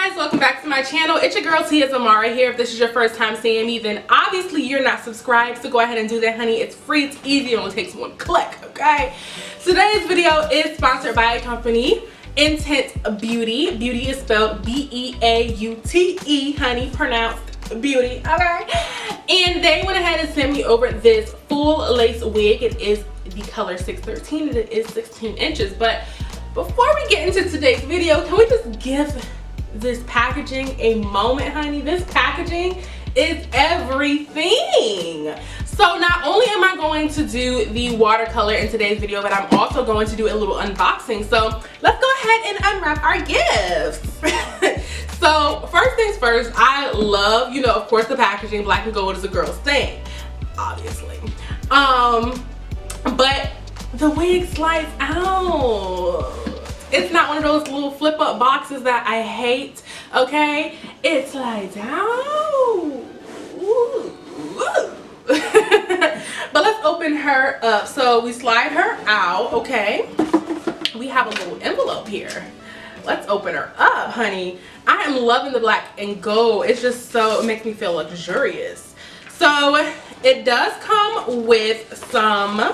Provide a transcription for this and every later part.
guys, welcome back to my channel. It's your girl Tia Zamara here. If this is your first time seeing me, then obviously you're not subscribed, so go ahead and do that, honey. It's free, it's easy, it only takes one click, okay? Today's video is sponsored by a company, Intense Beauty. Beauty is spelled B-E-A-U-T-E, honey, pronounced Beauty, okay? And they went ahead and sent me over this full lace wig. It is the color 613 and it is 16 inches. But before we get into today's video, can we just give this packaging a moment, honey? This packaging is everything. So not only am I going to do the watercolor in today's video, but I'm also going to do a little unboxing. So let's go ahead and unwrap our gifts. So first things first, I love, you know, of course, the packaging. Black and gold is a girl's thing, obviously. But the wig slides out. It's not one of those little flip up boxes that I hate, okay? It slides out. Ooh. But let's open her up. So we slide her out, okay? We have a little envelope here. Let's open her up, honey. I am loving the black and gold. It's just so, it makes me feel luxurious. So it does come with some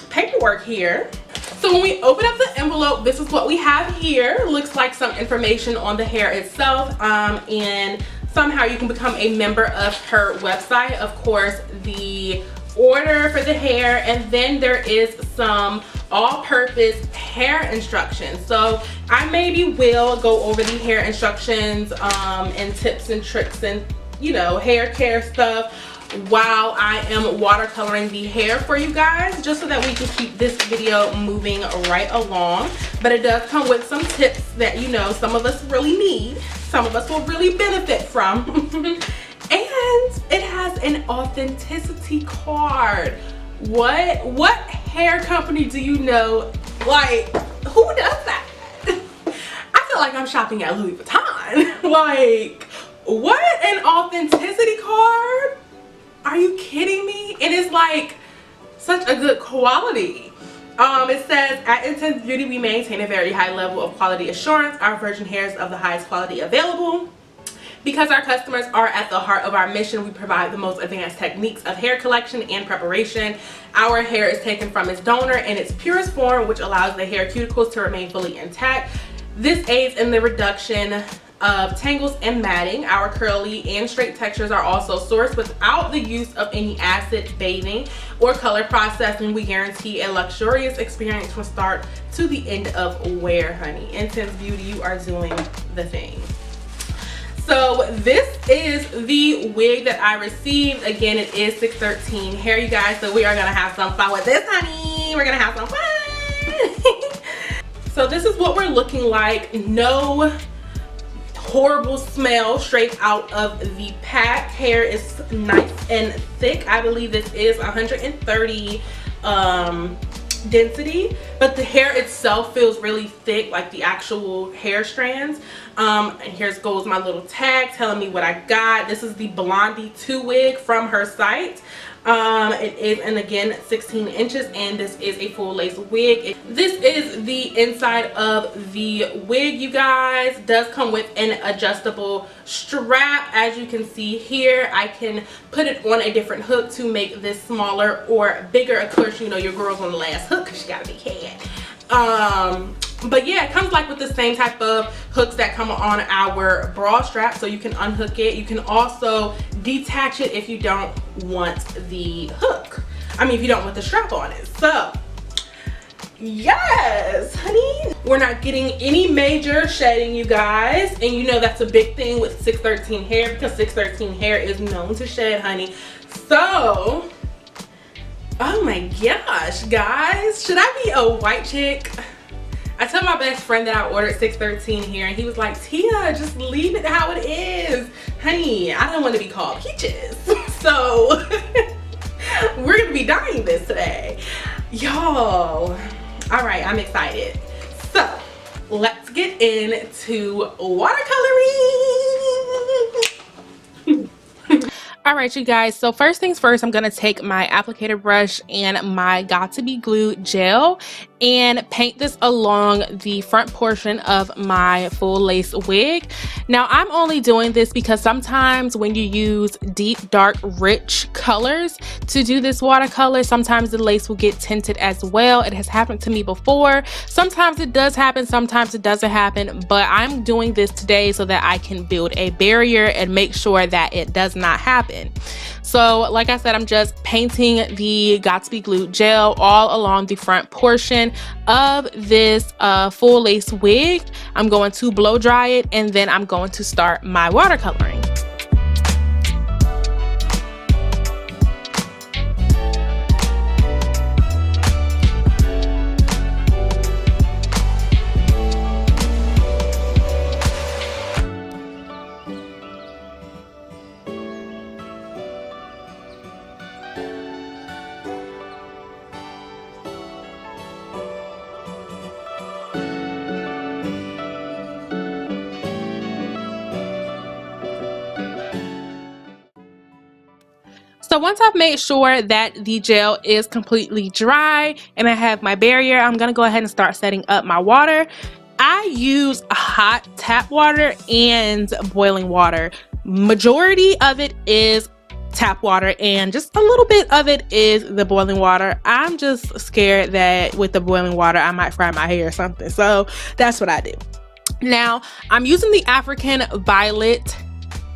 paperwork here. So when we open up the envelope, this is what we have here. Looks like some information on the hair itself, and somehow you can become a member of her website. Of course, the order for the hair, and then there is some all-purpose hair instructions. So I maybe will go over the hair instructions and tips and tricks and, you know, hair care stuff while I am watercoloring the hair for you guys, just so that we can keep this video moving right along. But it does come with some tips that, you know, some of us really need, some of us will really benefit from. And it has an authenticity card. What hair company do you know, like, who does that? I feel like I'm shopping at Louis Vuitton. Like, what, an authenticity card? Are you kidding me? It is like such a good quality. It says, at Intense Beauty, we maintain a very high level of quality assurance. Our virgin hair is of the highest quality available. Because our customers are at the heart of our mission, we provide the most advanced techniques of hair collection and preparation. Our hair is taken from its donor in its purest form, which allows the hair cuticles to remain fully intact. This aids in the reduction of tangles and matting. Our curly and straight textures are also sourced without the use of any acid, bathing, or color processing. We guarantee a luxurious experience from start to the end of wear, honey. Intense Beauty, you are doing the thing. So this is the wig that I received. Again, it is 613 hair, you guys, so we are gonna have some fun with this, honey. We're gonna have some fun. So this is what we're looking like. No horrible smell straight out of the pack. Hair is nice and thick. I believe this is 130 density, but the hair itself feels really thick, like the actual hair strands. And here goes my little tag telling me what I got. This is the Blondie 2 wig from her site. It is, and again, 16 inches, and this is a full lace wig. This is the inside of the wig, you guys. It does come with an adjustable strap. As you can see here, I can put it on a different hook to make this smaller or bigger. Of course, you know your girl's on the last hook because she got a big head. But yeah, it comes like with the same type of hooks that come on our bra strap, so you can unhook it. You can also detach it if you don't want the hook. I mean, if you don't want the strap on it. So yes, honey, we're not getting any major shedding, you guys, and you know that's a big thing with 613 hair, because 613 hair is known to shed, honey. So oh my gosh, guys, should I be a white chick? I told my best friend that I ordered 613 here, and he was like, Tia, just leave it how it is. Honey, I don't want to be called Peaches. So we're going to be dyeing this today. Y'all. All right, I'm excited. So let's get into watercoloring. All right, you guys, so first things first, I'm going to take my applicator brush and my Got To Be Glue gel and paint this along the front portion of my full lace wig. Now I'm only doing this because sometimes when you use deep, dark, rich colors to do this watercolor, sometimes the lace will get tinted as well. It has happened to me before. Sometimes it does happen, sometimes it doesn't happen, but I'm doing this today so that I can build a barrier and make sure that it does not happen. So like I said, I'm just painting the Gatsby glue gel all along the front portion of this full lace wig. I'm going to blow dry it and then I'm going to start my watercoloring. So once I've made sure that the gel is completely dry and I have my barrier, I'm gonna go ahead and start setting up my water. I use hot tap water and boiling water. Majority of it is tap water and just a little bit of it is the boiling water. I'm just scared that with the boiling water I might fry my hair or something, so that's what I do. Now I'm using the African Violet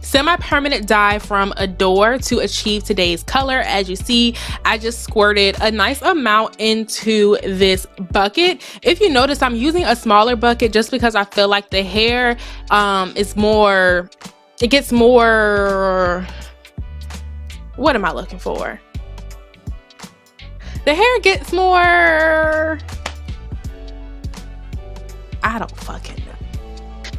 semi-permanent dye from Adore to achieve today's color. As you see, I just squirted a nice amount into this bucket. If you notice, I'm using a smaller bucket just because I feel like the hair is more, it gets more, what am I looking for? The hair gets more, I don't fucking know.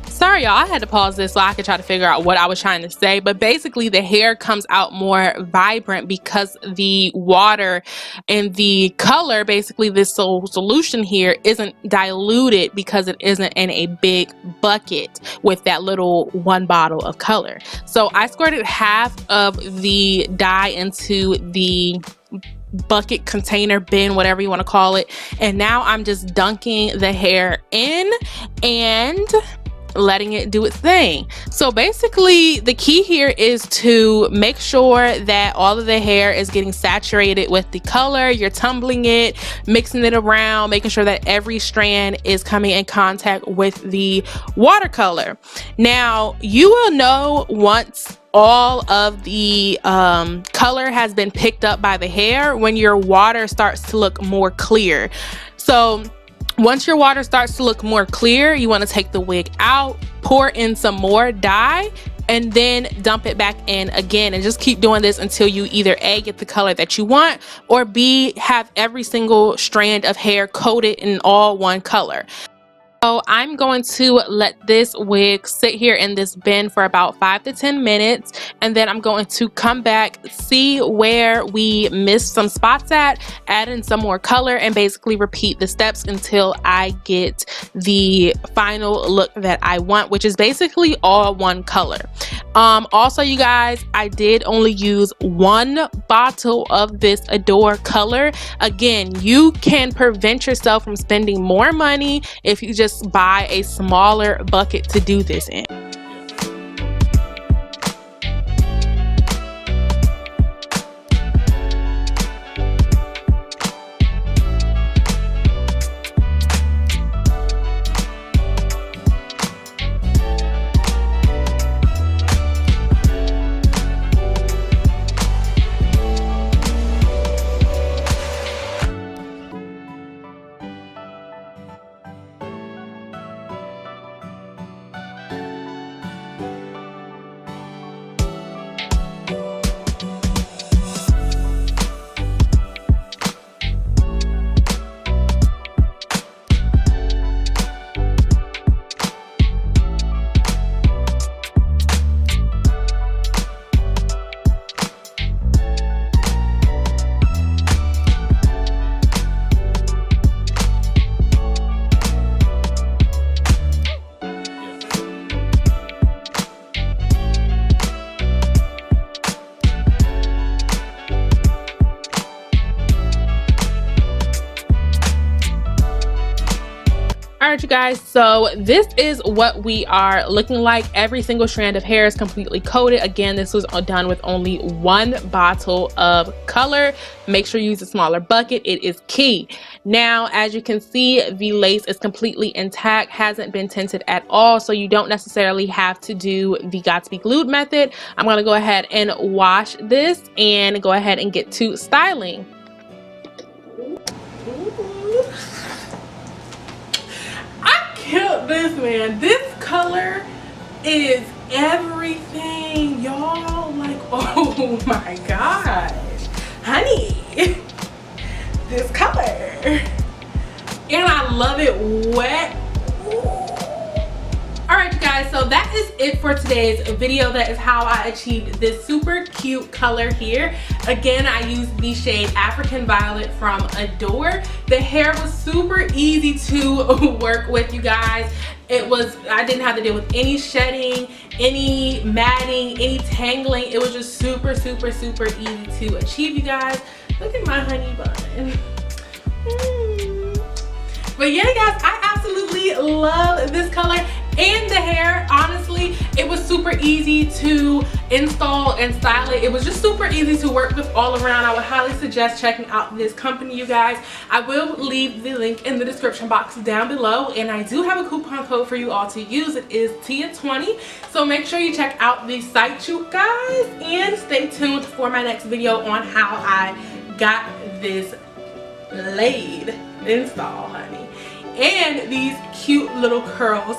Sorry y'all, I had to pause this so I could try to figure out what I was trying to say, but basically the hair comes out more vibrant because the water and the color, basically this solution here, isn't diluted because it isn't in a big bucket with that little one bottle of color. So I squirted half of the dye into the bucket, container, bin, whatever you want to call it, and now I'm just dunking the hair in and letting it do its thing. So basically the key here is to make sure that all of the hair is getting saturated with the color. You're tumbling it, mixing it around, making sure that every strand is coming in contact with the watercolor. Now you will know once all of the color has been picked up by the hair when your water starts to look more clear. So once your water starts to look more clear, you want to take the wig out, pour in some more dye, and then dump it back in again, and just keep doing this until you either A, get the color that you want, or B, have every single strand of hair coated in all one color. So I'm going to let this wig sit here in this bin for about 5 to 10 minutes, and then I'm going to come back, see where we missed some spots at, add in some more color, and basically repeat the steps until I get the final look that I want, which is basically all one color. Also you guys, I did only use one bottle of this Adore color. Again, you can prevent yourself from spending more money if you just buy a smaller bucket to do this in. Alright you guys, so this is what we are looking like. Every single strand of hair is completely coated. Again, this was done with only one bottle of color. Make sure you use a smaller bucket. It is key. Now, as you can see, the lace is completely intact, hasn't been tinted at all, so you don't necessarily have to do the Got2b Glued method. I'm going to go ahead and wash this and go ahead and get to styling. Killed this, man. This color is everything, y'all. Like, oh my gosh, honey, this color, and I love it wet. Alright you guys, so that is it for today's video. That is how I achieved this super cute color here. Again, I used the shade African Violet from Adore. The hair was super easy to work with, you guys. I didn't have to deal with any shedding, any matting, any tangling. It was just super easy to achieve, you guys. Look at my honey bun. But yeah guys, I absolutely love this color and the hair. Honestly, it was super easy to install and style it. It was just super easy to work with all around. I would highly suggest checking out this company, you guys. I will leave the link in the description box down below, and I do have a coupon code for you all to use. It is TIA20, so make sure you check out the site, you guys, and stay tuned for my next video on how I got this laid install, honey, and these cute little curls